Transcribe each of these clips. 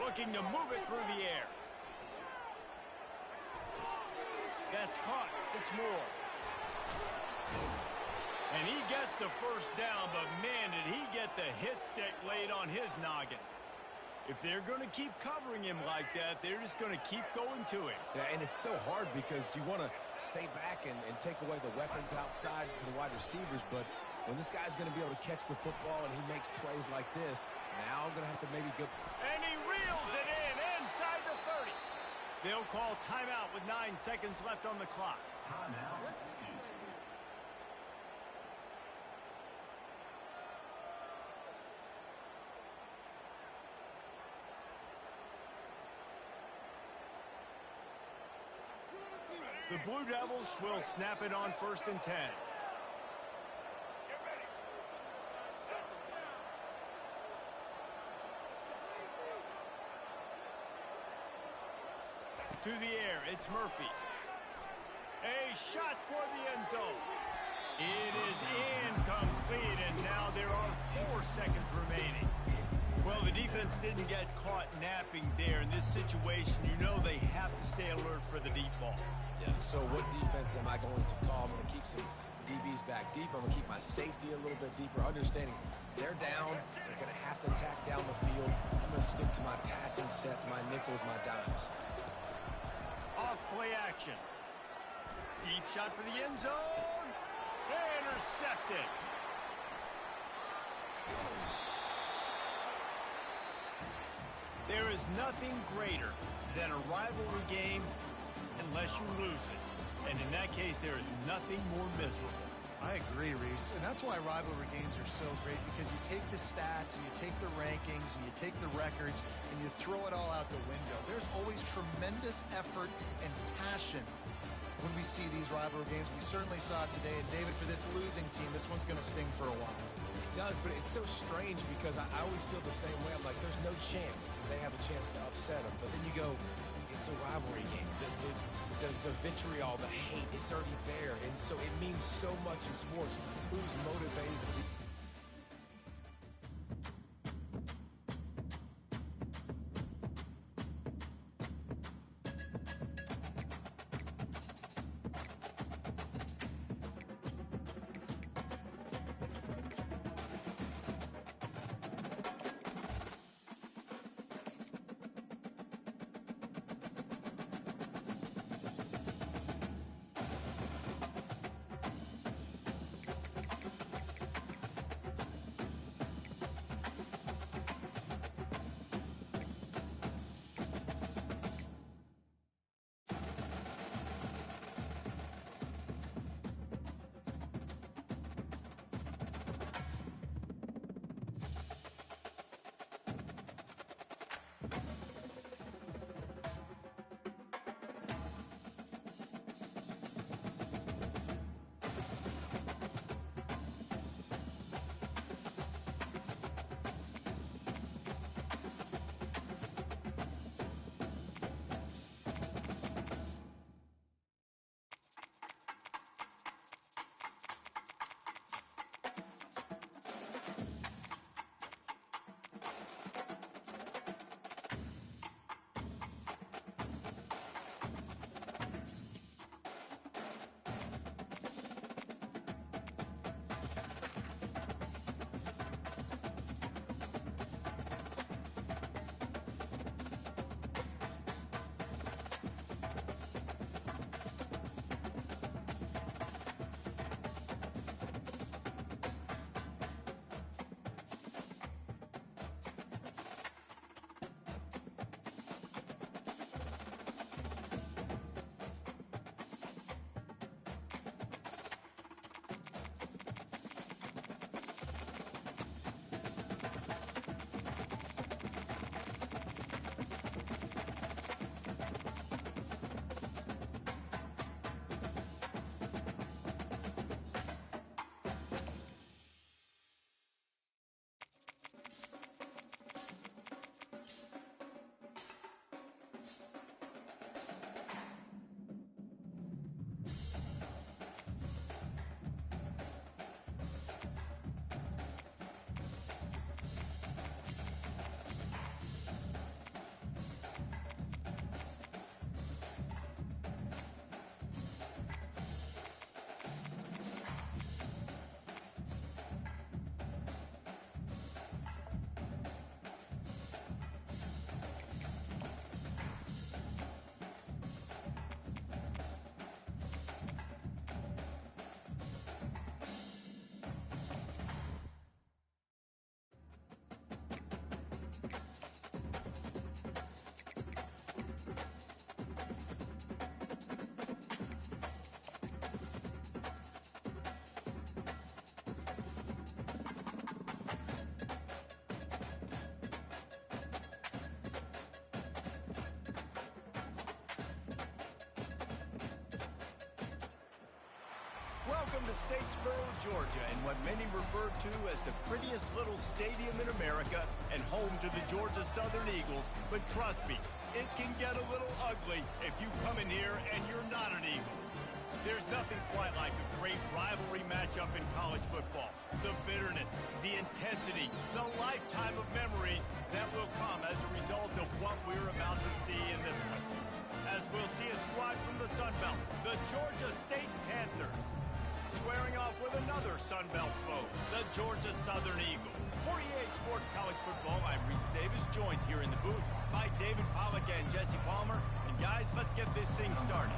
looking to move it through the air. That's caught. It's Moore. And he gets the first down, but man, did he get the hit stick laid on his noggin. If they're going to keep covering him like that, they're just going to keep going to him. Yeah, and it's so hard because you want to stay back and take away the weapons outside for the wide receivers, but when this guy's going to be able to catch the football and he makes plays like this, now I'm going to have to maybe go. And he reels it in inside the 30. They'll call timeout with 9 seconds left on the clock. Timeout. The Blue Devils will snap it on 1st and 10. To the air, it's Murphy. A shot toward the end zone. It is incomplete, and now there are 4 seconds remaining. Well, the defense didn't get caught napping there. In this situation, you know they have to stay alert for the deep ball. Yeah, so what defense am I going to call? I'm going to keep some DBs back deeper. I'm going to keep my safety a little bit deeper, understanding they're down. They're going to have to attack down the field. I'm going to stick to my passing sets, my nickels, my dimes. Off play action. Deep shot for the end zone. Intercepted. There is nothing greater than a rivalry game unless you lose it. And in that case, there is nothing more miserable. I agree, Reese. And that's why rivalry games are so great, because you take the stats and you take the rankings and you take the records and you throw it all out the window. There's always tremendous effort and passion when we see these rivalry games. We certainly saw it today. And David, for this losing team, this one's going to sting for a while. It does, but it's so strange because I always feel the same way. I'm like, there's no chance that they have a chance to upset them. But then you go, it's a rivalry game. The vitriol, the hate, it's already there. And so it means so much in sports. Who's motivated to be... Welcome to Statesboro, Georgia, and what many refer to as the prettiest little stadium in America and home to the Georgia Southern Eagles. But trust me, it can get a little ugly if you come in here and you're not an Eagle. There's nothing quite like a great rivalry matchup in college football. The bitterness, the intensity, the lifetime of memories that will come as a result of what we're about to see in this one. As we'll see a squad from the Sun Belt, the Georgia State Panthers, squaring off with another Sun Belt foe, the Georgia Southern Eagles. For EA Sports College Football, I'm Reese Davis, joined here in the booth by David Pollack and Jesse Palmer. And guys, let's get this thing started.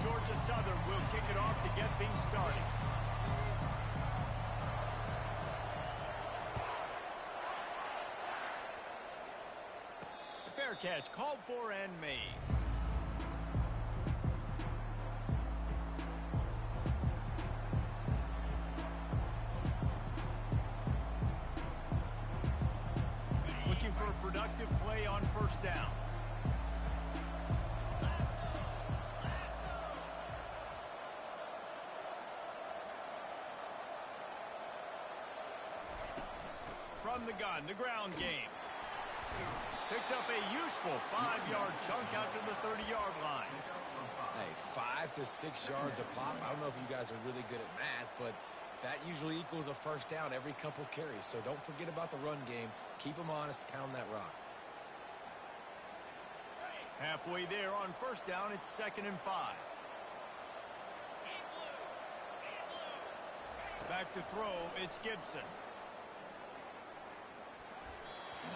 Georgia Southern will kick it off to get things started. The fair catch called for and made. Looking for a productive play on first down. From the gun, the ground game. Picks up a useful 5-yard chunk out to the 30-yard line. Hey, 5 to 6 yards a pop. I don't know if you guys are really good at math, but that usually equals a first down every couple carries. So don't forget about the run game. Keep them honest. Pound that rock. Halfway there on first down, it's 2nd and 5. Back to throw, it's Gibson.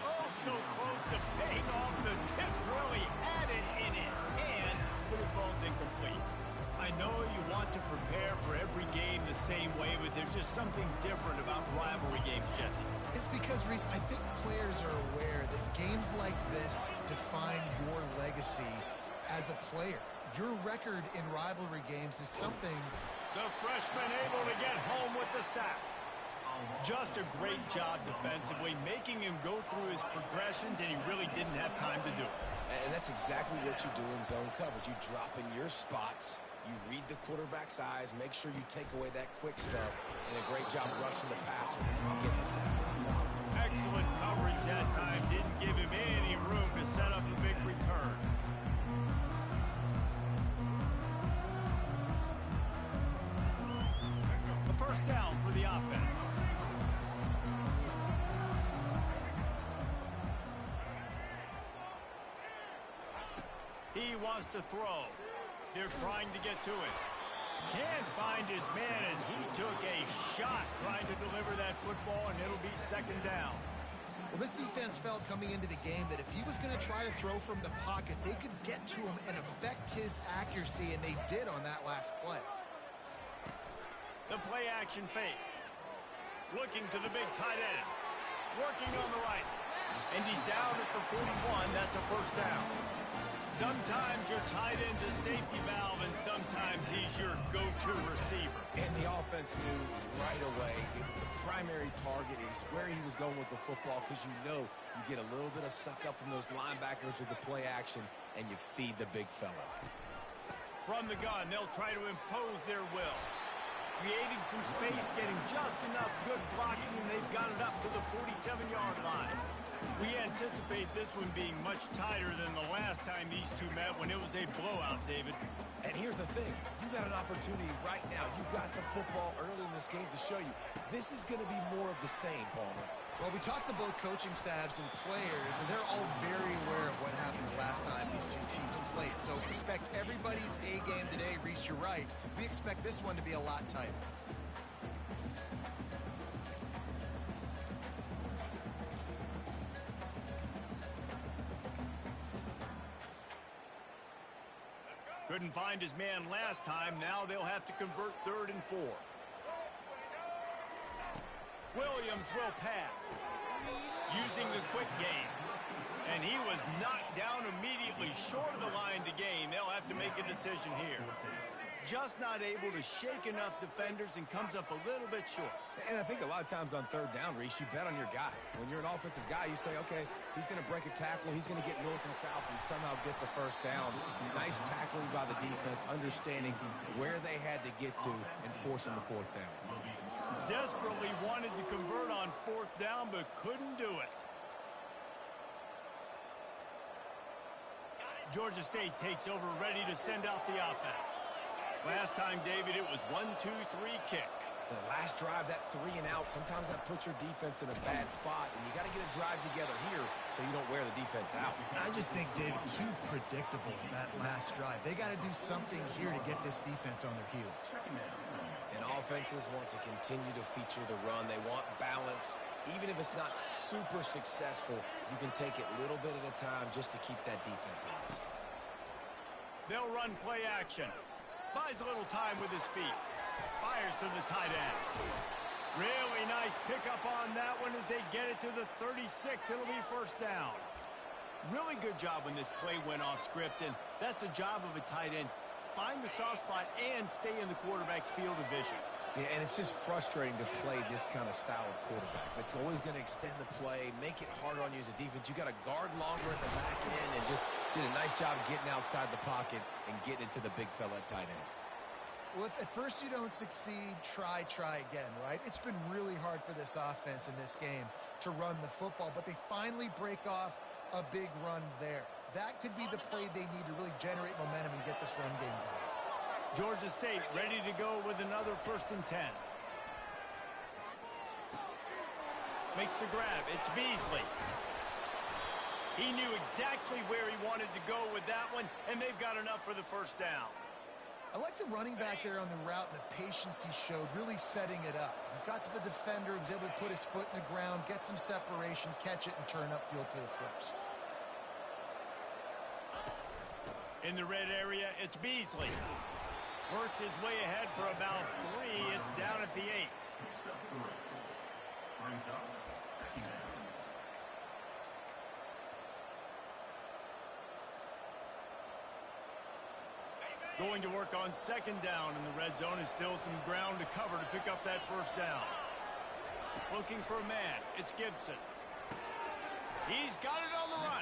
Oh, so close to paying off the tip. Really had it in his hands, but it falls incomplete. I know you want to prepare for every game the same way, but there's just something different about rivalry games, Jesse. It's because, Reese, I think players are aware that games like this define your legacy as a player. Your record in rivalry games is something. The freshman able to get home with the sack. Just a great job defensively, making him go through his progressions, and he really didn't have time to do it. And that's exactly what you do in zone coverage. You drop in your spots. You read the quarterback's eyes, make sure you take away that quick stuff, and a great job rushing the passer and getting the sack. Excellent coverage that time. Didn't give him any room to set up a big return. A first down for the offense. He wants to throw. They're trying to get to it. Can't find his man as he took a shot trying to deliver that football, and it'll be 2nd down. Well, this defense felt coming into the game that if he was going to try to throw from the pocket, they could get to him and affect his accuracy, and they did on that last play. The play action fake. Looking to the big tight end. Working on the right. And he's down at the 41. That's a first down. Sometimes your tight end's a safety valve, and sometimes he's your go-to receiver. And the offense knew right away it was the primary target. It was where he was going with the football, because you know you get a little bit of suck up from those linebackers with the play action, and you feed the big fella. From the gun, they'll try to impose their will. Creating some space, getting just enough good blocking, and they've got it up to the 47-yard line. We anticipate this one being much tighter than the last time these two met when it was a blowout, David. And here's the thing. You got an opportunity right now. You got the football early in this game to show you. This is going to be more of the same, Palmer. Well, we talked to both coaching staffs and players, and they're all very aware of what happened last time these two teams played. So expect everybody's A game today. Reese, you're right. We expect this one to be a lot tighter. Couldn't find his man last time. Now they'll have to convert 3rd and 4. Williams will pass. Using the quick game. And he was knocked down immediately short of the line to gain. They'll have to make a decision here. just not able to shake enough defenders and comes up a little bit short. And I think a lot of times on third down, Reese, you bet on your guy. When you're an offensive guy, you say, okay, he's going to break a tackle, he's going to get north and south and somehow get the first down. Nice tackling by the defense, understanding where they had to get to and forcing the fourth down. Desperately wanted to convert on fourth down, but couldn't do it. Georgia State takes over, ready to send out the offense. Last time, David, it was 1-2-3 kick. The last drive, that 3 and out, sometimes that puts your defense in a bad spot, and you got to get a drive together here so you don't wear the defense out. I just think, David, too predictable, that last drive. They got to do something here to get this defense on their heels. And offenses want to continue to feature the run. They want balance. Even if it's not super successful, you can take it little bit at a time just to keep that defense honest. They'll run play action. Buys a little time with his feet. Fires to the tight end. Really nice pickup on that one as they get it to the 36. It'll be first down. Really good job when this play went off script, and that's the job of a tight end. Find the soft spot and stay in the quarterback's field of vision. Yeah, and it's just frustrating to play this kind of style of quarterback. It's always going to extend the play, make it harder on you as a defense. You got to guard longer at the back end and just did a nice job getting outside the pocket and getting into the big fella at tight end. Well, if at first you don't succeed, try again, right? It's been really hard for this offense in this game to run the football, but they finally break off a big run there. That could be the play they need to really generate momentum and get this run game going. Georgia State ready to go with another 1st and 10. Makes the grab. It's Beasley. He knew exactly where he wanted to go with that one, and they've got enough for the first down. I like the running back there on the route and the patience he showed, really setting it up. He got to the defender, was able to put his foot in the ground, get some separation, catch it, and turn upfield for the first. In the red area, it's Beasley. Works his way ahead for about 3. It's down at the 8. Going to work on 2nd down in the red zone. Is still some ground to cover to pick up that first down. Looking for a man. It's Gibson. He's got it on the run.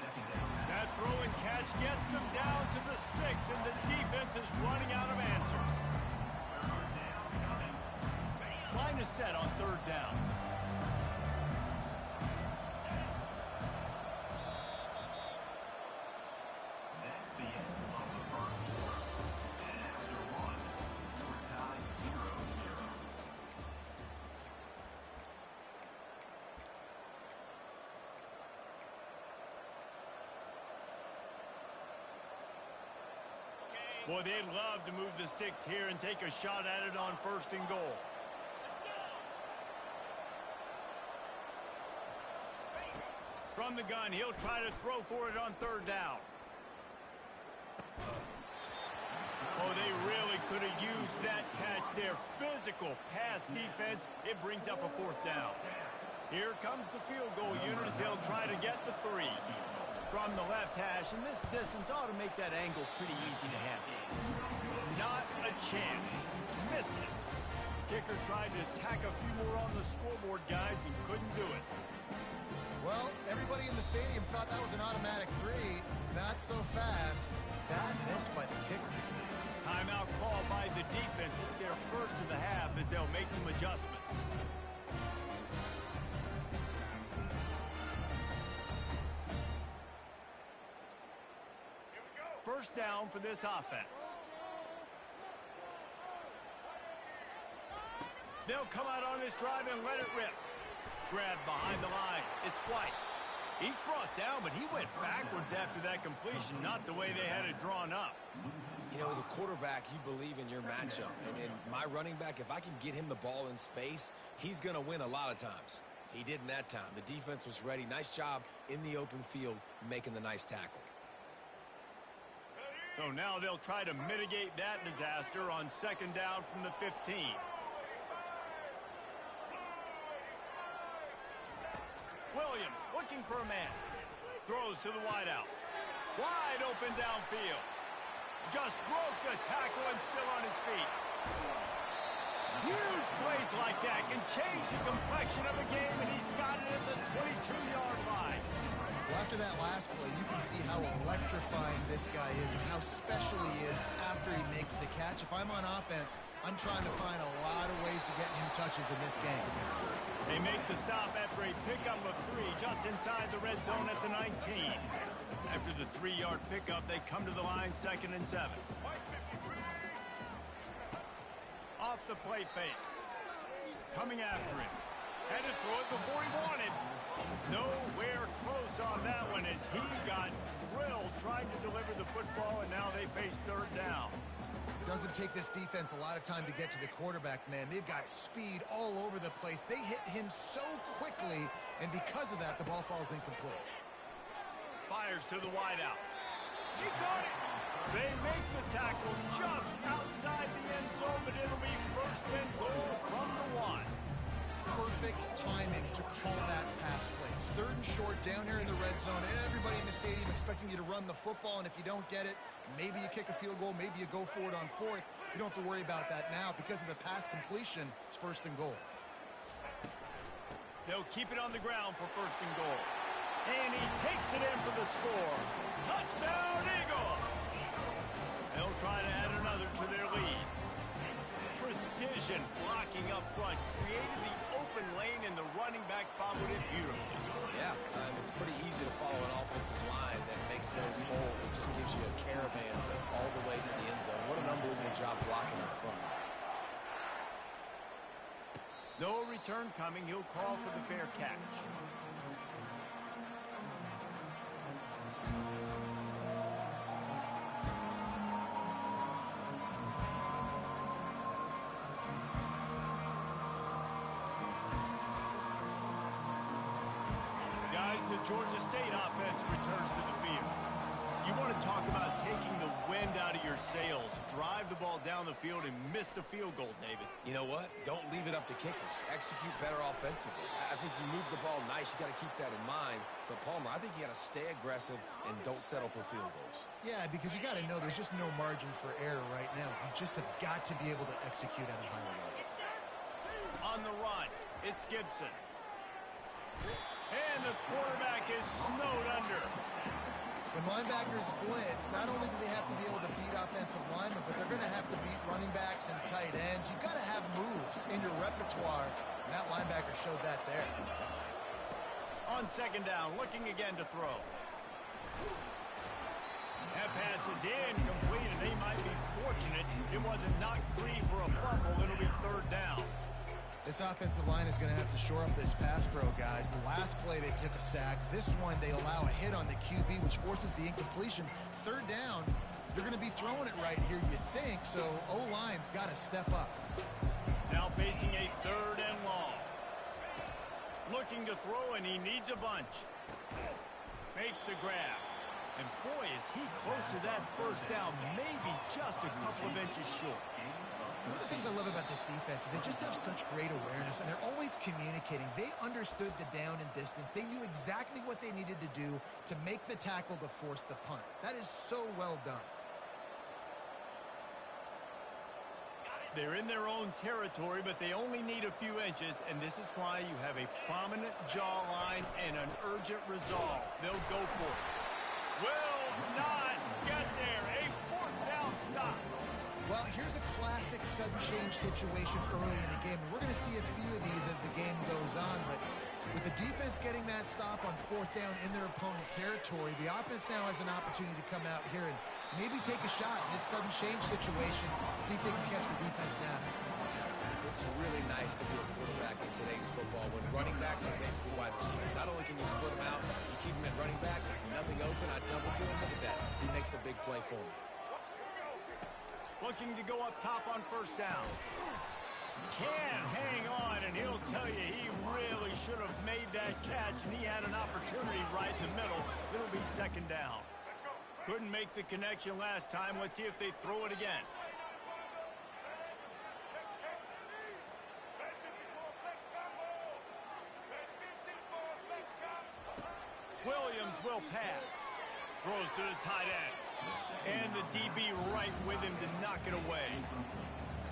That throw and catch gets them down to the 6, and the defense is running out of answers. Line is set on 3rd down. Boy, they'd love to move the sticks here and take a shot at it on 1st and goal. From the gun, he'll try to throw for it on 3rd down. Oh, they really could have used that catch there. Physical pass defense. It brings up a 4th down. Here comes the field goal unit as they'll try to get the 3. From the left hash, and this distance ought to make that angle pretty easy to handle. Not a chance. Missed it. Kicker tried to tack a few more on the scoreboard, guys, and couldn't do it. Well, everybody in the stadium thought that was an automatic 3. Not so fast. That missed by the kicker. Timeout call by the defense. It's their first of the half as they'll make some adjustments. First down for this offense. They'll come out on this drive and let it rip. Grab behind the line. It's White. He's brought down, but he went backwards after that completion, not the way they had it drawn up. You know, as a quarterback, you believe in your matchup. And my running back, if I can get him the ball in space, he's going to win a lot of times. He did in that time. The defense was ready. Nice job in the open field making the nice tackle. So now they'll try to mitigate that disaster on 2nd down from the 15. Williams looking for a man. Throws to the wideout. Wide open downfield. Just broke the tackle and still on his feet. Huge plays like that can change the complexion of a game, and he's got it at the 22-yard line. Well, after that last play, you can see how electrifying this guy is and how special he is after he makes the catch. If I'm on offense, I'm trying to find a lot of ways to get him touches in this game. They make the stop after a pickup of 3 just inside the red zone at the 19. After the 3-yard pickup, they come to the line 2nd and 7. Off the play fake. Coming after him. Had to throw it before he wanted. Nowhere close on that one as he got drilled trying to deliver the football, and now they face 3rd down. Doesn't take this defense a lot of time to get to the quarterback, man. They've got speed all over the place. They hit him so quickly, and because of that, the ball falls incomplete. Fires to the wideout. He got it. They make the tackle just outside the end zone, but it'll be 1st and goal from the 1. Perfect timing to call that pass play. It's 3rd and short down here in the red zone. Everybody in the stadium expecting you to run the football, and if you don't get it, maybe you kick a field goal, maybe you go for it on 4th. You don't have to worry about that now. Because of the pass completion, it's 1st and goal. They'll keep it on the ground for 1st and goal. And he takes it in for the score. Touchdown, Eagles! They'll try to add another to their lead. Precision blocking up front created the open lane, and the running back followed it beautifully. Yeah, it's pretty easy to follow an offensive line that makes those holes. It just gives you a caravan all the way to the end zone. What an unbelievable job blocking up front. No return coming. He'll call for the fair catch. The Georgia State offense returns to the field. You want to talk about taking the wind out of your sails. Drive the ball down the field and miss the field goal, David. You know what? Don't leave it up to kickers. Execute better offensively. I think you move the ball nice. You got to keep that in mind. But, Palmer, I think you got to stay aggressive and don't settle for field goals. Yeah, because you got to know there's just no margin for error right now. You just have got to be able to execute at a higher level. On the run, it's Gibson. And the quarterback is snowed under. When linebackers blitz, not only do they have to be able to beat offensive linemen, but they're going to have to beat running backs and tight ends. You've got to have moves in your repertoire, and that linebacker showed that there. On 2nd down, looking again to throw. That pass is incomplete, and they might be fortunate it wasn't knocked free for a fumble. It'll be 3rd down. This offensive line is going to have to shore up this pass pro, guys. The last play, they took a sack. This one, they allow a hit on the QB, which forces the incompletion. 3rd down, they're going to be throwing it right here, you think, so O-line's got to step up. Now facing a 3rd and long. Looking to throw, and he needs a bunch. Makes the grab. And boy, is he close to that 1st down, maybe just a couple of inches short. One of the things I love about this defense is they just have such great awareness, and they're always communicating. They understood the down and distance. They knew exactly what they needed to do to make the tackle to force the punt. That is so well done. They're in their own territory, but they only need a few inches, and this is why you have a prominent jawline and an urgent resolve. They'll go for it. Will not get there. A 4th down stop. Well, here's a classic sudden change situation early in the game, and we're going to see a few of these as the game goes on, but with the defense getting that stop on 4th down in their opponent territory, the offense now has an opportunity to come out here and maybe take a shot in this sudden change situation, see if they can catch the defense now. It's really nice to be a quarterback in today's football when running backs are basically wide receivers. Not only can you split them out, you keep them at running back, nothing open, I double to him, look at that. He makes a big play for me. Looking to go up top on 1st down. Can't hang on, and he'll tell you he really should have made that catch, and he had an opportunity right in the middle. It'll be 2nd down. Couldn't make the connection last time. Let's see if they throw it again. Williams will pass. Throws to the tight end. And the DB right with him to knock it away.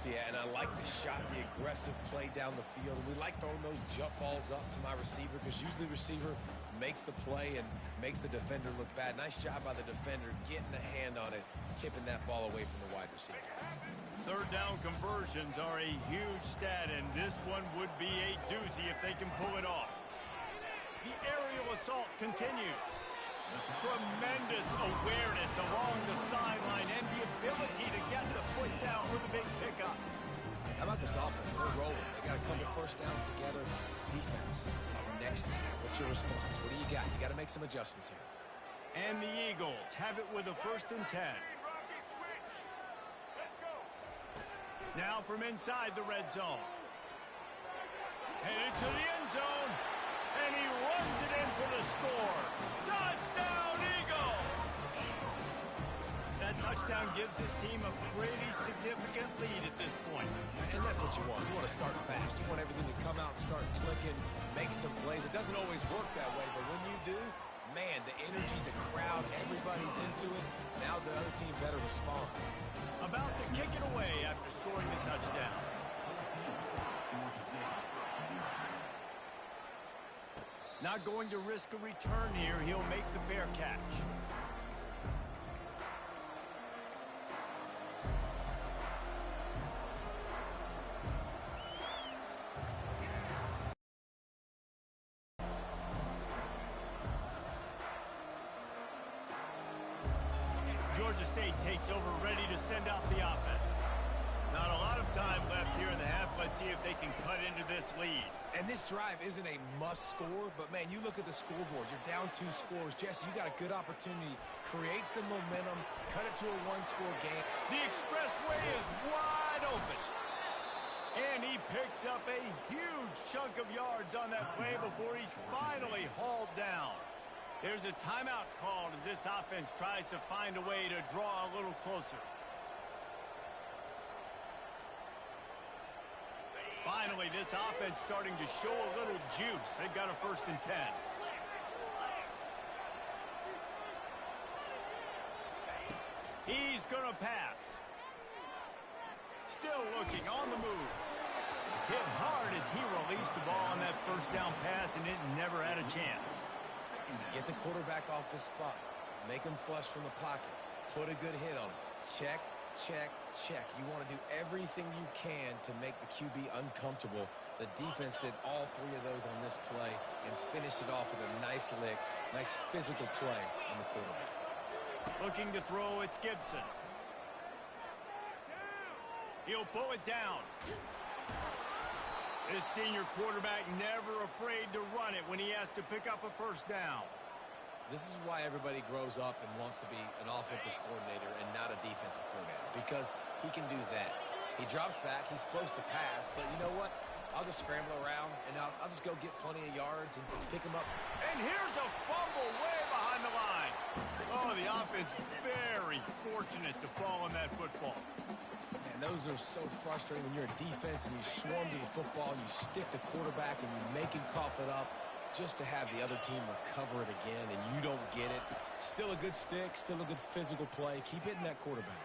Yeah, and I like the shot, the aggressive play down the field. We like throwing those jump balls up to my receiver because usually the receiver makes the play and makes the defender look bad. Nice job by the defender getting a hand on it, tipping that ball away from the wide receiver. Third down conversions are a huge stat, and this one would be a doozy if they can pull it off. The aerial assault continues. Tremendous awareness along the sideline and the ability to get the foot down for the big pickup. How about this offense? They're rolling. They got a couple first downs together. Defense. Next, what's your response? What do you got? You got to make some adjustments here. And the Eagles have it with a 1st and 10. Now from inside the red zone. Headed to the end zone. And he runs it in for the score. Touchdown, Eagle! That touchdown gives his team a pretty significant lead at this point. And that's what you want. You want to start fast. You want everything to come out and start clicking, make some plays. It doesn't always work that way, but when you do, man, the energy, the crowd, everybody's into it. Now the other team better respond. About to kick it away after scoring the touchdown. Not going to risk a return here. He'll make the fair catch. Georgia State takes over, ready to send out the offense. Not a lot of time left here in the half. Let's see if they can cut into this lead. And this drive isn't a must score, but, man, you look at the scoreboard. You're down 2 scores. Jesse, you got a good opportunity. Create some momentum. Cut it to a 1-score game. The expressway is wide open. And he picks up a huge chunk of yards on that play before he's finally hauled down. There's a timeout called as this offense tries to find a way to draw a little closer. Finally, this offense starting to show a little juice. They've got a 1st and 10. He's going to pass. Still looking on the move. Hit hard as he released the ball on that 1st down pass, and it never had a chance. Get the quarterback off his spot. Make him flush from the pocket. Put a good hit on him. Check, check, check. You want to do everything you can to make the QB uncomfortable. The defense did all 3 of those on this play and finished it off with a nice lick, nice physical play on the quarterback. Looking to throw, it's Gibson. He'll pull it down. This senior quarterback never afraid to run it when he has to pick up a 1st down. This is why everybody grows up and wants to be an offensive coordinator and not a defensive coordinator, because he can do that. He drops back, he's close to pass, but you know what? I'll just scramble around, and I'll just go get plenty of yards and pick him up. And here's a fumble way behind the line. Oh, the offense very fortunate to fall on that football. Man, those are so frustrating when you're a defense and you swarm to the football, you stick the quarterback, and you make him cough it up. Just to have the other team recover it again and you don't get it. Still a good stick, still a good physical play. Keep hitting that quarterback.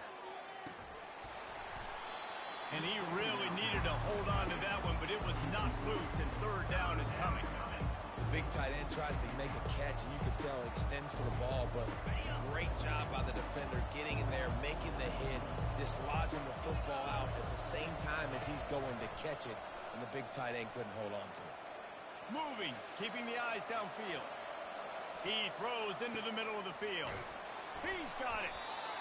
And he really needed to hold on to that one, but it was knocked loose, and 3rd down is coming. The big tight end tries to make a catch, and you can tell he extends for the ball, but great job by the defender getting in there, making the hit, dislodging the football out at the same time as he's going to catch it, and the big tight end couldn't hold on to it. Moving, keeping the eyes downfield. He throws into the middle of the field. He's got it.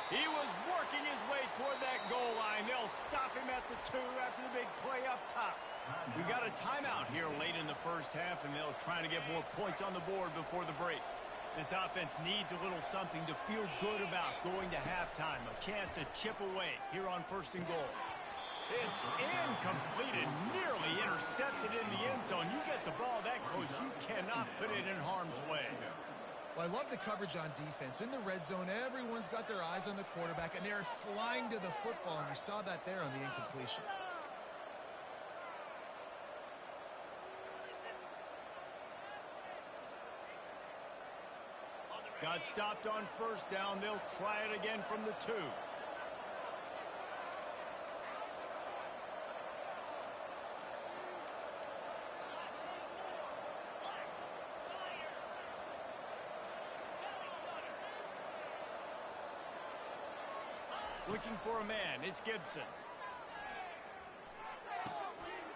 He was working his way toward that goal line. They'll stop him at the 2 after the big play up top. We got a timeout here late in the 1st half, and they'll try to get more points on the board before the break. This offense needs a little something to feel good about going to halftime. A chance to chip away here on 1st and goal. It's incomplete and nearly intercepted in the end zone. You get the ball that close, you cannot put it in harm's way. Well, I love the coverage on defense. In the red zone, everyone's got their eyes on the quarterback, and they're flying to the football, and you saw that there on the incompletion. Got stopped on first down. They'll try it again from the 2. Looking for a man. It's Gibson.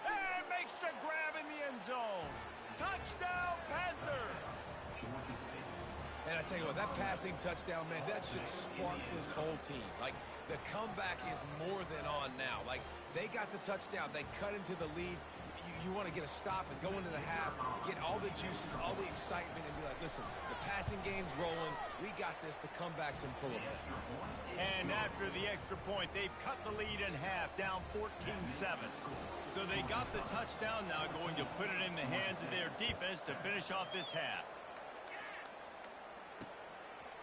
And makes the grab in the end zone. Touchdown, Panthers! And I tell you what, that passing touchdown, man, that should spark this whole team. Like, the comeback is more than on now. Like, they got the touchdown. They cut into the lead. You want to get a stop and go into the half, get all the juices, all the excitement, and be like, listen, the passing game's rolling. We got this. The comeback's in full effect. And after the extra point, they've cut the lead in half, down 14-7. So they got the touchdown, now going to put it in the hands of their defense to finish off this half.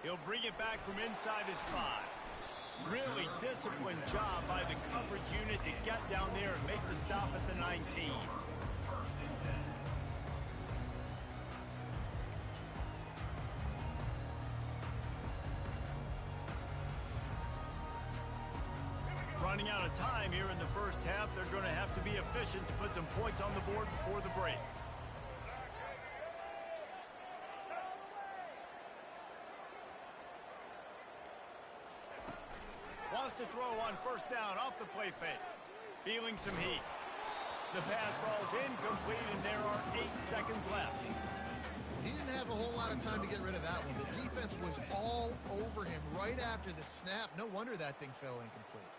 He'll bring it back from inside his 5. Really disciplined job by the coverage unit to get down there and make the stop at the 19. Running out of time here in the first half. They're going to have to be efficient to put some points on the board before the break. Wants to throw on first down off the play fake. Feeling some heat. The pass falls incomplete, and there are 8 seconds left. He didn't have a whole lot of time to get rid of that one. The defense was all over him right after the snap. No wonder that thing fell incomplete.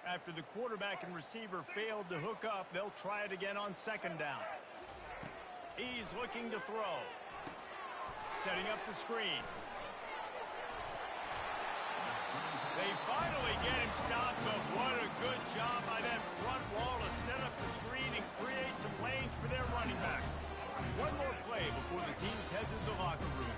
After the quarterback and receiver failed to hook up, they'll try it again on second down. He's looking to throw. Setting up the screen. They finally get him stopped, but what a good job by that front wall to set up the screen and create some lanes for their running back. One more play before the teams head to the locker room.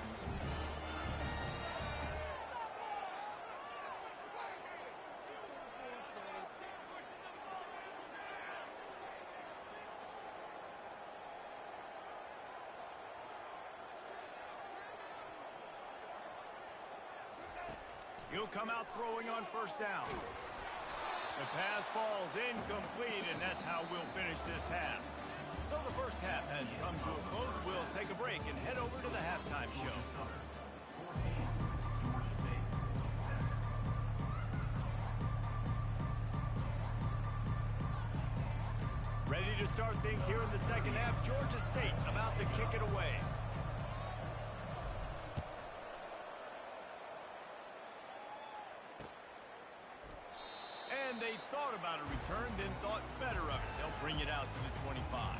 He'll come out throwing on first down. The pass falls incomplete, and that's how we'll finish this half. So the first half has come to a close. We'll take a break and head over to the halftime show. Ready to start things here in the second half. Georgia State about to kick it away. And they thought about a return, then thought better of it. They'll bring it out to the 25.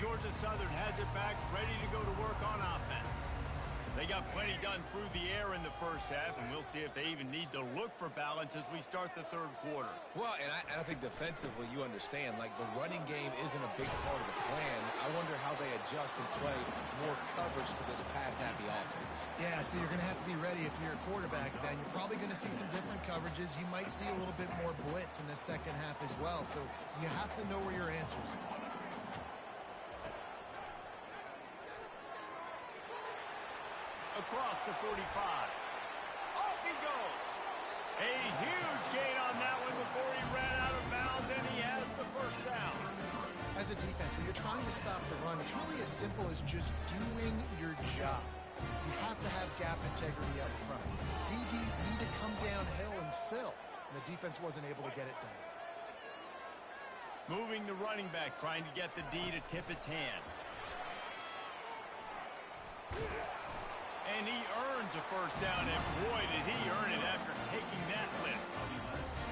Georgia Southern has it back, ready to go to work on offense. They got plenty done through the air in the first half, and we'll see if they even need to look for balance as we start the third quarter. Well, and I think defensively, you understand, like the running game isn't a big part of the plan. I wonder how they adjust and play more coverage to this pass-happy offense. Yeah, so you're going to have to be ready if you're a quarterback. Then you're probably going to see some different coverages. You might see a little bit more blitz in the second half as well. So you have to know where your answers are. Across the 45. Off he goes. A huge gain on that one before he ran out of bounds, and he has the first down. As a defense, when you're trying to stop the run, it's really as simple as just doing your job. You have to have gap integrity up front. DBs need to come downhill and fill, and the defense wasn't able to get it done. Moving the running back, trying to get the D to tip its hand. And he earns a first down, and boy, did he earn it after taking that lift.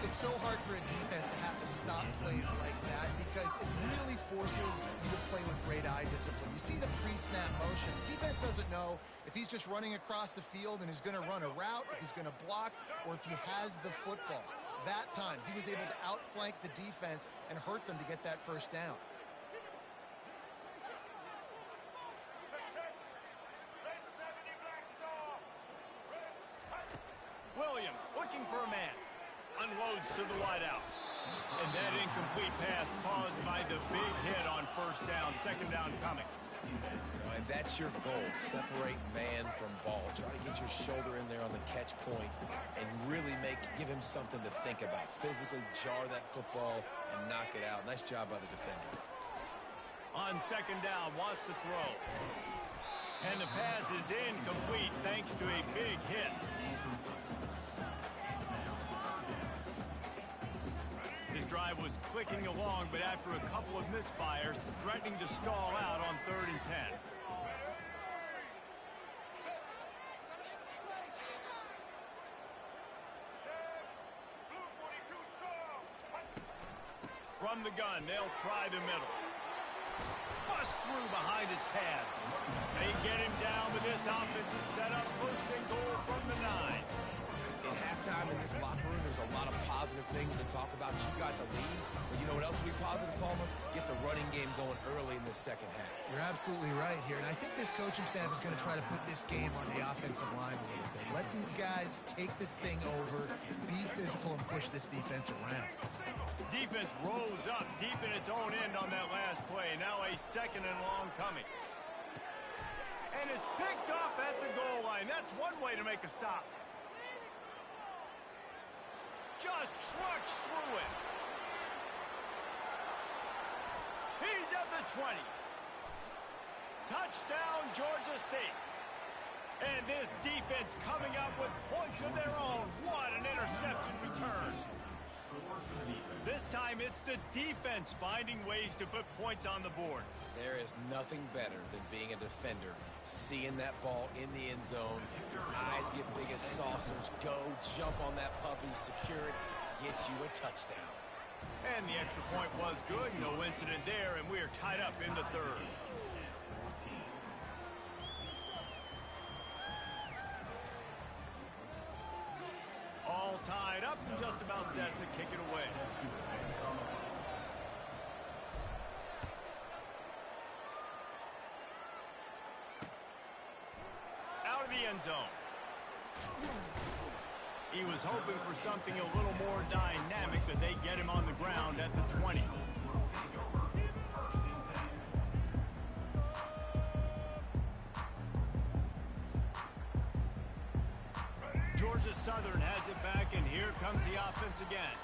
It's so hard for a defense to have to stop plays like that because it really forces you to play with great eye discipline. You see the pre-snap motion. Defense doesn't know if he's just running across the field and is going to run a route, if he's going to block, or if he has the football. That time, he was able to outflank the defense and hurt them to get that first down. Williams looking for a man. Unloads to the wideout. And that incomplete pass caused by the big hit on first down. Second down coming. And that's your goal. Separate man from ball. Try to get your shoulder in there on the catch point and really give him something to think about. Physically jar that football and knock it out. Nice job by the defender. On second down, wants to throw. And the pass is incomplete thanks to a big hit. This drive was clicking along, but after a couple of misfires, threatening to stall out on 3rd and 10. From the gun, they'll try the middle. Bust through behind his pad. They get him down, but this offense is set up 1st and goal from the 9. In halftime in this locker room, there's a lot of positive things to talk about. You got the lead, but you know what else will be positive, Palmer? Get the running game going early in the second half. You're absolutely right here, and I think this coaching staff is going to try to put this game on the offensive line a little bit. Let these guys take this thing over, be physical, and push this defense around. Defense rose up deep in its own end on that last play. Now a 2nd and long coming. And it's picked off at the goal line. That's one way to make a stop. Just trucks through it. He's at the 20. Touchdown, Georgia State. And this defense coming up with points of their own. What an interception return. This time it's the defense finding ways to put points on the board. There is nothing better than being a defender, seeing that ball in the end zone, your eyes get big as saucers, go, jump on that puppy, secure it, get you a touchdown. And the extra point was good, no incident there, and we are tied up in the 3rd. All tied up and just about set to kick it away. Out of the end zone. He was hoping for something a little more dynamic, but they get him on the ground at the 20. Georgia Southern has it back, and here comes the offense again.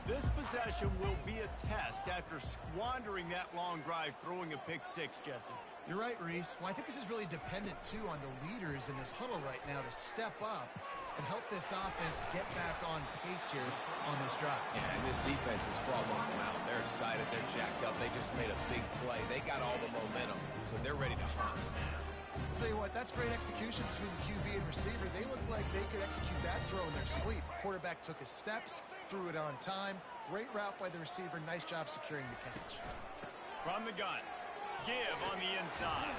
This possession will be a test after squandering that long drive, throwing a pick 6, Jesse. You're right, Reese. Well, I think this is really dependent, too, on the leaders in this huddle right now to step up and help this offense get back on pace here on this drive. Yeah, and this defense is frothing them out. They're excited. They're jacked up. They just made a big play. They got all the momentum, so they're ready to hunt. I'll tell you what, that's great execution between the QB and receiver. They look like they could execute that throw in their sleep. Quarterback took his steps, threw it on time. Great route by the receiver. Nice job securing the catch. From the gun. Give on the inside.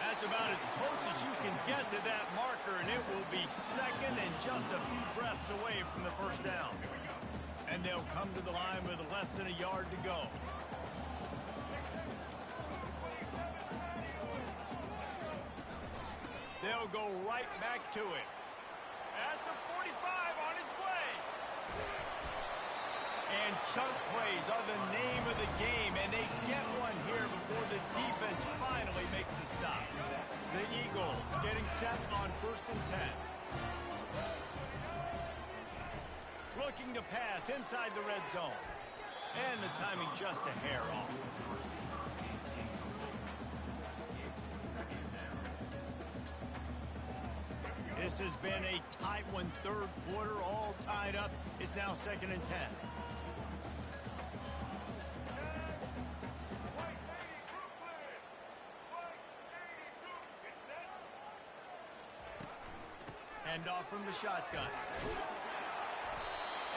That's about as close as you can get to that marker, and it will be 2nd and just a few breaths away from the first down. And they'll come to the line with less than a yard to go. They'll go right back to it. At the 45 on its way. And chunk plays are the name of the game, and they get one here before the defense finally makes a stop. The Eagles getting set on 1st and 10. Looking to pass inside the red zone. And the timing just a hair off. This has been a tight one, 3rd quarter, all tied up. It's now 2nd and 10. Handoff from the shotgun.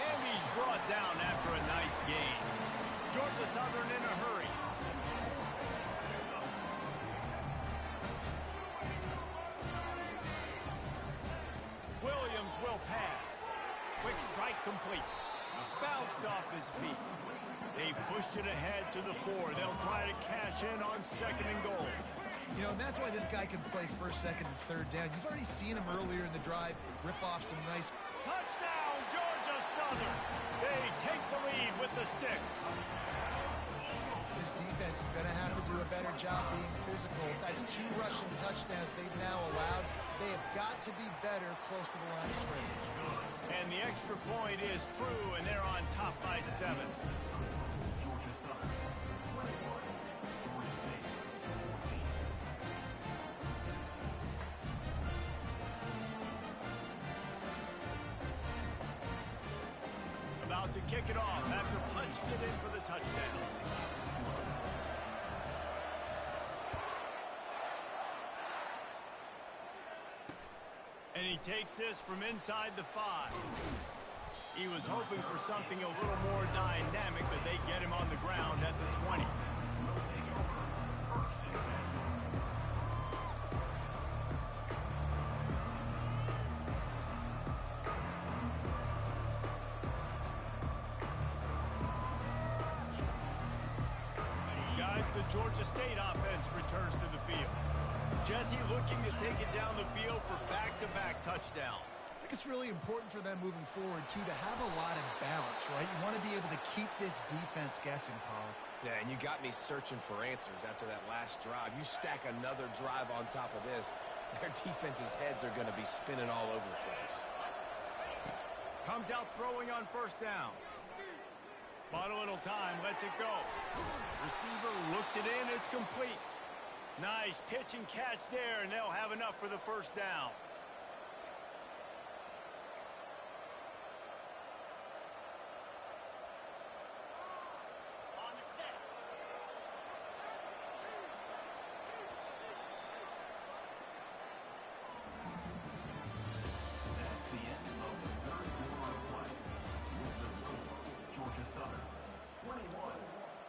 And he's brought down after a nice gain. Georgia Southern in a hurry. Williams will pass. Quick strike complete. bounced off his feet. They pushed it ahead to the 4. They'll try to cash in on 2nd and goal. You know, and that's why this guy can play 1st, 2nd, and 3rd down. You've already seen him earlier in the drive rip off some nice... Touchdown, Georgia Southern. They take the lead with the 6. This defense is going to have to do a better job being physical. That's 2 rushing touchdowns they've now allowed. They have got to be better close to the line of scrimmage. And the extra point is true, and they're on top by 7. About to kick it off after punching it in for the touchdown. And he takes this from inside the 5. He was hoping for something a little more dynamic, but they get him on the ground at the 20. Guys, the Georgia State offense returns to the field. Jesse looking to take it down the field for back-to-back touchdowns. I think it's really important for them moving forward, too, to have a lot of balance, right? You want to be able to keep this defense guessing, Pollock. Yeah, and you got me searching for answers after that last drive. You stack another drive on top of this, their defense's heads are going to be spinning all over the place. Comes out throwing on 1st down. Bought a little time, lets it go. Receiver looks it in, it's complete. Nice pitch and catch there, and they'll have enough for the 1st down.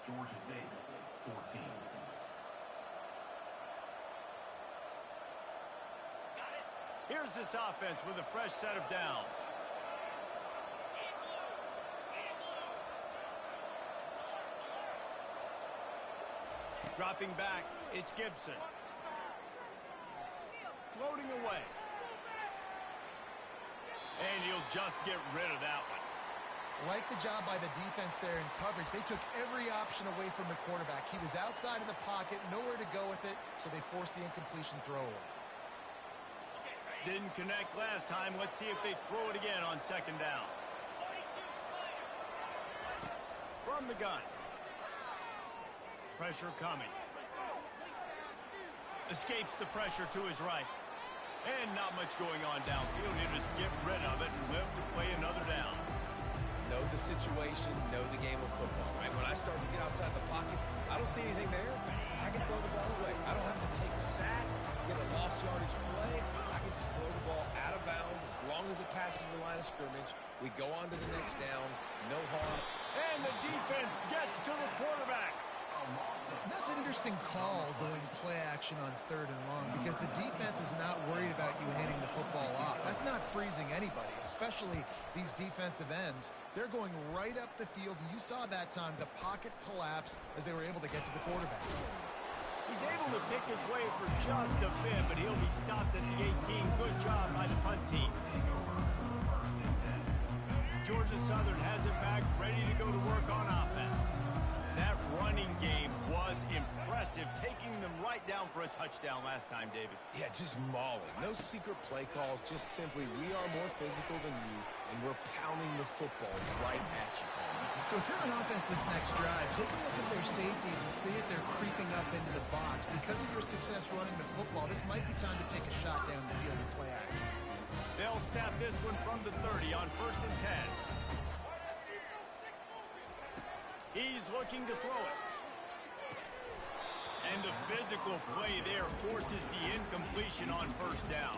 Georgia State, 14. Here's this offense with a fresh set of downs. Dropping back, it's Gibson. Floating away. And he'll just get rid of that one. Like the job by the defense there in coverage. They took every option away from the quarterback. He was outside of the pocket, nowhere to go with it, so they forced the incompletion throw away. Didn't connect last time. Let's see if they throw it again on 2nd down. From the gun. Pressure coming. Escapes the pressure to his right. And not much going on downfield. He'll just get rid of it and live to play another down. Know the situation, know the game of football, right? When I start to get outside the pocket, I don't see anything there. I can throw the ball away. I don't have to take a sack, get a lost yardage play. I can just throw the ball out of bounds as long as it passes the line of scrimmage. We go on to the next down, no harm. And the defense gets to the quarterback. That's an interesting call, going play action on 3rd and long, because the defense is not worried about you handing the football off. That's not freezing anybody, especially these defensive ends. They're going right up the field, and you saw that time the pocket collapse as they were able to get to the quarterback. He's able to pick his way for just a bit, but he'll be stopped at the 18. Good job by the punt team. Georgia Southern has it back, ready to go to work on offense. That running game was impressive, taking them right down for a touchdown last time, David. Yeah, just mauling. No secret play calls, just simply we are more physical than you, and we're pounding the football right at you, Tom. So if you're on offense this next drive, take a look at their safeties and see if they're creeping up into the box. Because of your success running the football, this might be time to take a shot down the field and play action. They'll snap this one from the 30 on 1st and 10. He's looking to throw it. And the physical play there forces the incompletion on 1st down.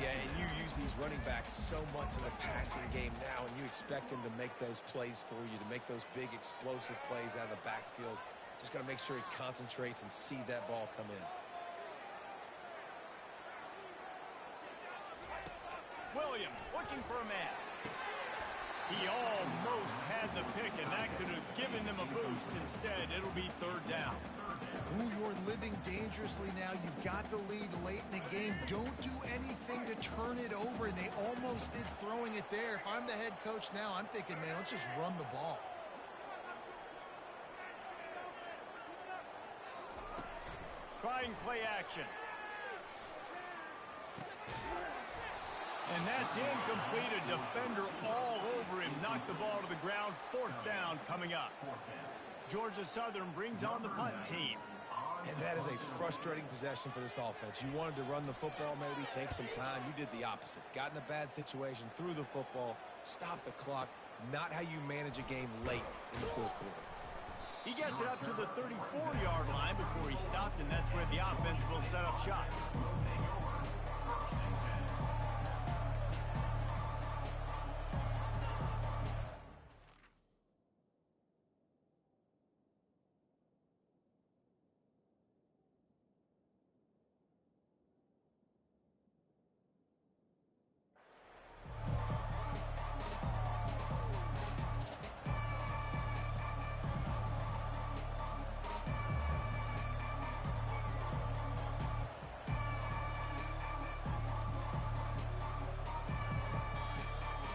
Yeah, and you use these running backs so much in the passing game now, and you expect them to make those plays for you, to make those big explosive plays out of the backfield. Just got to make sure he concentrates and see that ball come in. Williams looking for a man. He almost had the pick, and that could have given them a boost. Instead, it'll be third down. Ooh, you're living dangerously now. You've got the lead late in the game. Don't do anything to turn it over, and they almost did throwing it there. If I'm the head coach now, I'm thinking, man, let's just run the ball. Trying play action. And that's incomplete. A defender all over him. Knocked the ball to the ground. Fourth down coming up. Georgia Southern brings on the punt team. And that is a frustrating possession for this offense. You wanted to run the football, maybe take some time. You did the opposite. Got in a bad situation, threw the football, stopped the clock. Not how you manage a game late in the fourth quarter. He gets it up to the 34-yard line before he stopped, and that's where the offense will set up shop.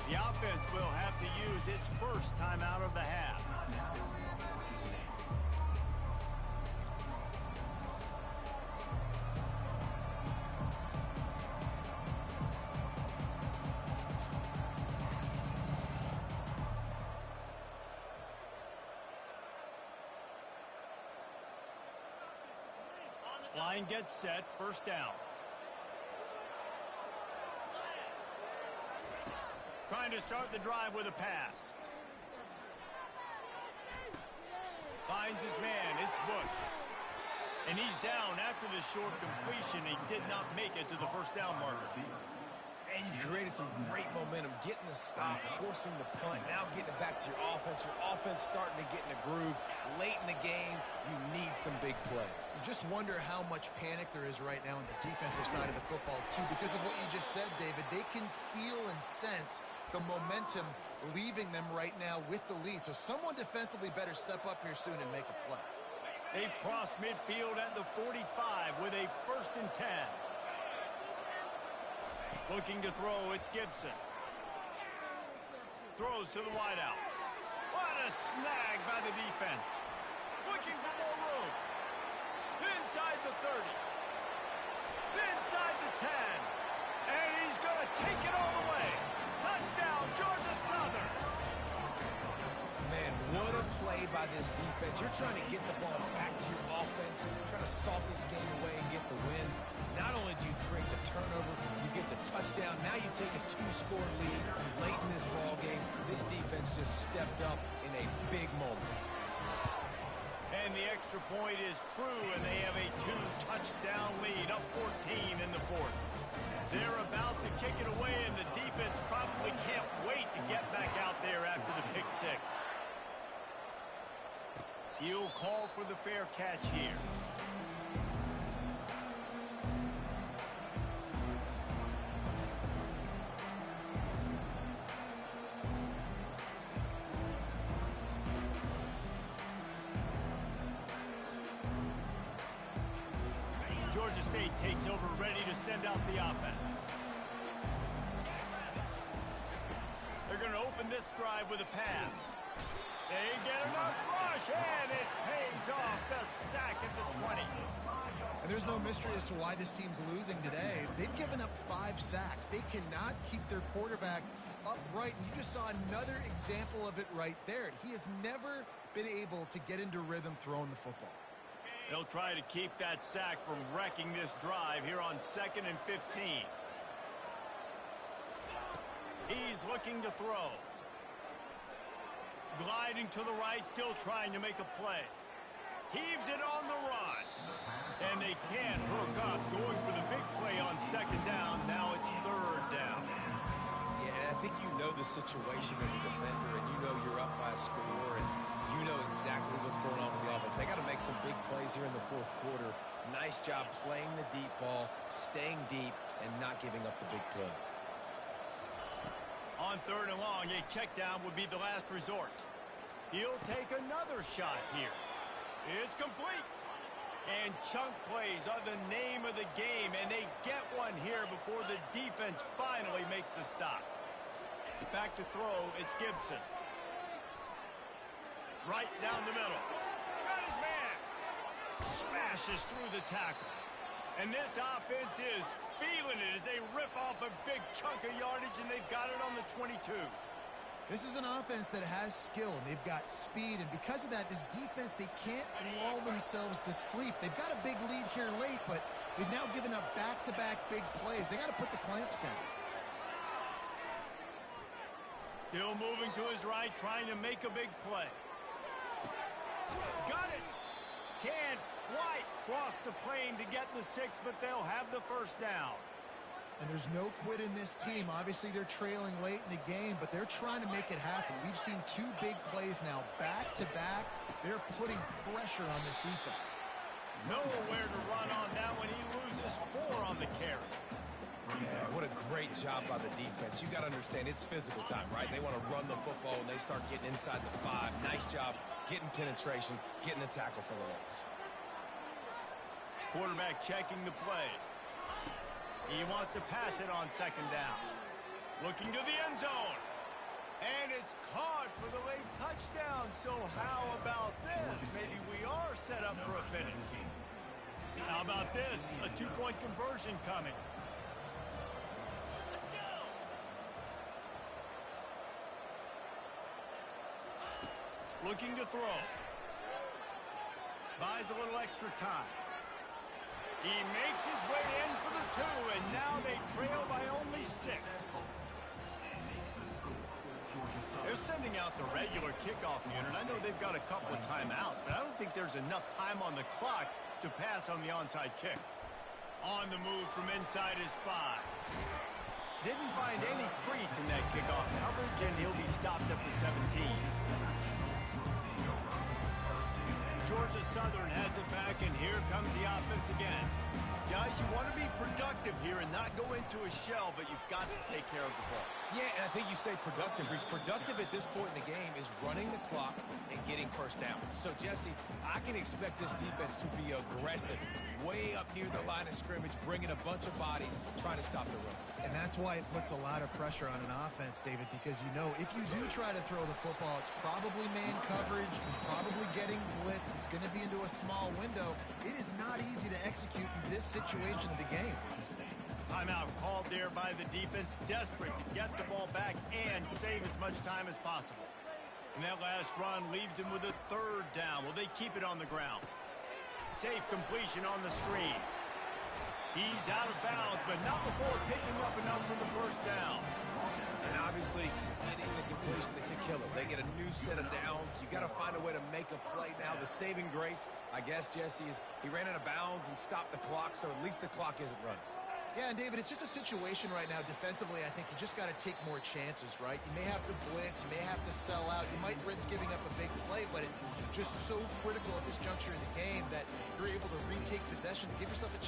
The offense will have to use its first timeout of the half. Line gets set, first down. Trying to start the drive with a pass. Finds his man, it's Bush. And he's down after the short completion. He did not make it to the first down marker. And you've created some great momentum, getting the stop, forcing the punt, now getting it back to your offense. Your offense starting to get in a groove. Late in the game, you need some big plays. You just wonder how much panic there is right now on the defensive side of the football, too. Because of what you just said, David, they can feel and sense the momentum leaving them right now with the lead. So someone defensively better step up here soon and make a play. They cross midfield at the 45 with a 1st and 10. Looking to throw, it's Gibson. Throws to the wideout. What a snag by the defense. Looking for more room. Inside the 30. Inside the 10. And he's going to take it all the way. Touchdown, Georgia Southern. Man, what a play by this defense. You're trying to get the ball back to your offense, trying to salt this game away and get the win. Not only do you create the turnover, you get the touchdown. Now you take a 2-score lead late in this ball game. This defense just stepped up in a big moment. And the extra point is true, and they have a 2-touchdown lead, up 14 in the fourth. They're about to kick it away, and the defense probably can't wait to get back out there after the pick six. He'll call for the fair catch here. Georgia State takes over, ready to send out the offense. They're going to open this drive with a pass. They get enough rush, and it pays off the sack at the 20. And there's no mystery as to why this team's losing today. They've given up 5 sacks. They cannot keep their quarterback upright. And you just saw another example of it right there. He has never been able to get into rhythm throwing the football. They'll try to keep that sack from wrecking this drive here on 2nd and 15. He's looking to throw. Gliding to the right, still trying to make a play. Heaves it on the run. And they can't hook up. Going for the big play on 2nd down. Now it's 3rd down. Yeah, and I think you know the situation as a defender, and you know you're up by a score, and you know exactly what's going on with the offense. They got to make some big plays here in the fourth quarter. Nice job playing the deep ball, staying deep, and not giving up the big play. On 3rd and long, a check down would be the last resort. He'll take another shot here. It's complete. And chunk plays are the name of the game, and they get one here before the defense finally makes the stop. Back to throw, it's Gibson. Right down the middle. Got his man. Smashes through the tackle. And this offense is feeling it as they rip off a big chunk of yardage, and they've got it on the 22. This is an offense that has skill. They've got speed, and because of that, this defense, they can't lull themselves to sleep. They've got a big lead here late, but they've now given up back-to-back big plays. They got to put the clamps down. Still moving to his right, trying to make a big play. Got it. Can't quite cross the plane to get the 6, but they'll have the first down. And there's no quit in this team. Obviously, they're trailing late in the game, but they're trying to make it happen. We've seen 2 big plays now, back-to-back. They're putting pressure on this defense. Nowhere to run on that one. He loses 4 on the carry. Yeah, what a great job by the defense. You got to understand, it's physical time, right? They want to run the football, and they start getting inside the 5. Nice job getting penetration, getting the tackle for the loss. Quarterback checking the play. He wants to pass it on 2nd down. Looking to the end zone. And it's caught for the late touchdown. So how about this? Maybe we are set up for a finish. How about this? A 2-point conversion coming. Looking to throw. Buys a little extra time. He makes his way in for the 2, and now they trail by only 6. They're sending out the regular kickoff unit. I know they've got a couple of timeouts, but I don't think there's enough time on the clock to pass on the onside kick. On the move from inside his 5. Didn't find any crease in that kickoff coverage, and he'll be stopped at the 17. Georgia Southern has it back, and here comes the offense again. Guys, you want to be productive here and not go into a shell, but you've got to take care of the ball. Yeah, and I think you say productive. He's productive at this point in the game is running the clock and getting first down. So, Jesse, I can expect this defense to be aggressive, way up near the line of scrimmage, bringing a bunch of bodies, trying to stop the run. And that's why it puts a lot of pressure on an offense, David, because you know if you do try to throw the football, it's probably man coverage, probably getting blitzed, it's going to be into a small window. It is not easy to execute in this situation of the game. Timeout called there by the defense, desperate to get the ball back and save as much time as possible. And that last run leaves him with a 3rd down. Will they keep it on the ground? Safe completion on the screen. He's out of bounds, but not before picking up enough for the first down. And obviously, getting the completion, it's a killer. They get a new set of downs. You got to find a way to make a play now. The saving grace, I guess, Jesse, is he ran out of bounds and stopped the clock, so at least the clock isn't running. Yeah, and David, it's just a situation right now defensively. I think you just got to take more chances, right? You may have to blitz, you may have to sell out, you might risk giving up a big play, but it's just so critical at this juncture in the game that you're able to retake possession, give yourself a chance.